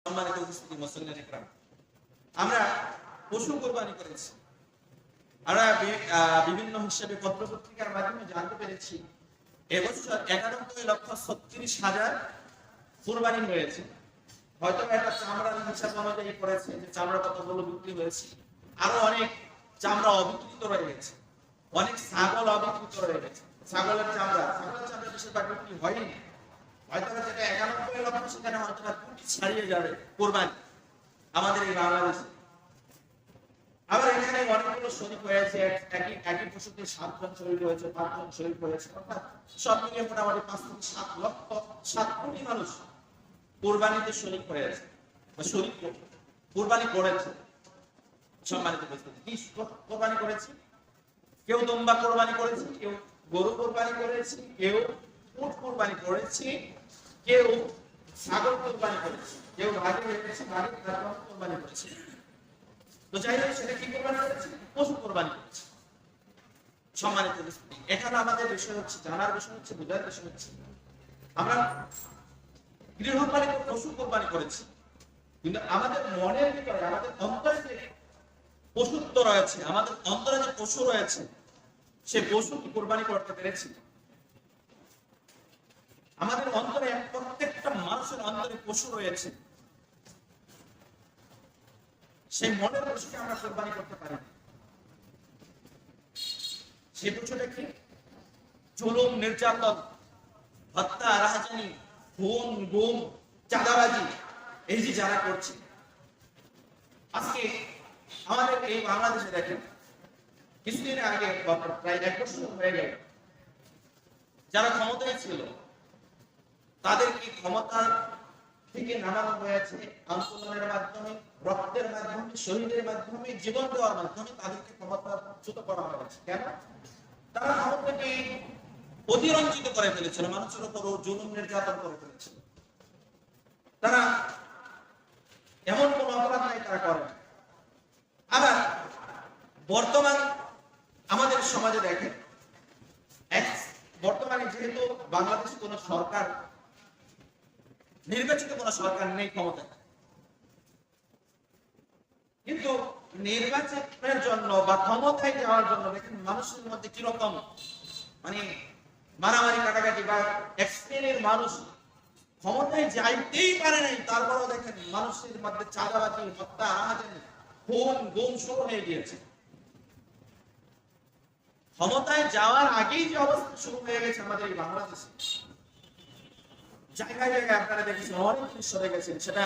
সম্মানিত উপস্থিতি মুসলিম ইকরাম, আমরা পশু কোরবানি করেছি। আমরা বিভিন্ন হিসাবে পত্রপত্রিকার মাধ্যমে জানতে পেরেছি এবছর 91,36,000 কোরবানি হয়েছে। হয়তো একটা চামড়ার হিসাব অনুযায়ী করেছে যে চামড়া কতগুলো বিক্রি হয়েছে, আরো অনেক চামড়া অবিকৃত রয়ে গেছে, অনেক ছাগল অবিকৃত রয়ে গেছে। ছাগলের চামড়া বেশিরভাগ বিক্রি হয়নি। হয়তো যেটা 91 লক্ষ সেখানে হয়তো কোটি ছাড়িয়ে যাবে কোরবানি আমাদের এই বাংলাদেশে। আবার এখানে অনেকগুলো শরীক হয়েছে, একই পশুতে 7 জন শরীক হয়েছে, 5 জন শরীক হয়েছে, অর্থাৎ সব মিলিয়ে মোটামুটি 5 থেকে 7 কোটি মানুষ কোরবানিতে শরীক হয়েছে বা শরীক কোরবানি করেছে। সম্মানিত উপস্থিতি, কি কোরবানি করেছে? কেউ দুম্বা কোরবানি করেছে, কেউ গরু কোরবানি করেছে, কেউ উট কোরবানি করেছে, কেউ ছাগল কোরবানি করেছে, কেউ ভাগে রেখেছে, ভাগে কোরবানি করেছে। তো যাই হোক, সেটা কি কোরবানি করেছে? পশু কোরবানি করেছে। সম্মানিত উপস্থিতি, এখানে আমাদের বিষয় হচ্ছে, জানার বিষয় হচ্ছে, বোঝার বিষয় হচ্ছে, আমরা গৃহপালিত পশু কোরবানি করেছি, কিন্তু আমাদের মনের ভিতরে, আমাদের অন্তরে যে পশুত্ব রয়েছে, আমাদের অন্তরে যে পশু রয়েছে, সে পশু কি কোরবানি করতে পেরেছি? আমাদের অন্তরে, প্রত্যেকটা মানুষের অন্তরে পশু রয়েছে, সেই মনের পশুকে আমরা কোরবানি করতে পারি না। সেই পশুটা কি? জুলুম, নির্যাতন, হত্যা, রাহাজানি, খুন, গুম, চাঁদাবাজি, এই যে যারা করছে, আজকে আমাদের এই বাংলাদেশে দেখেন, কিছুদিন আগে প্রায় 1 বছর হয়ে গেল, যারা ক্ষমতায় ছিল তাদেরকে ক্ষমতা থেকে নামানো হয়েছে আন্দোলনের মাধ্যমে, রক্তের মাধ্যমে, শহীদের মাধ্যমে, জীবন দেওয়ার মাধ্যমে তাদেরকে ক্ষমতাচ্যুত করা হয়েছে। কেন? তারা ক্ষমতাকে অতিরঞ্জিত করে ফেলেছিল, মানুষের উপর জুলুম নির্যাতন করে ফেলেছিল। তারা এমন কোন অপরাধ নাই তারা করে। আবার বর্তমান আমাদের সমাজে দেখেন, বর্তমানে যেহেতু বাংলাদেশে কোন সরকার, নির্বাচিত কোন সরকার নেই ক্ষমতায়, কিন্তু নির্বাচনের জন্য বা ক্ষমতায় যাওয়ার জন্য দেখেন মানুষের মধ্যে কিরকম মানে মারামারি, কাটাকাটি, বা এক শ্রেণীর মানুষ ক্ষমতায় যাইতেই পারে নাই, তারপরেও দেখেন মানুষের মধ্যে চাঁদাবাজি, হত্যা, রাহাজানি, খুন, গুম শুরু হয়ে গিয়েছে। ক্ষমতায় যাওয়ার আগেই যে অবস্থা শুরু হয়ে গেছে আমাদের এই বাংলাদেশে, জায়গায় জায়গায় আপনারা দেখেছেন, অনেক দৃশ্য দেখেছেন, সেটা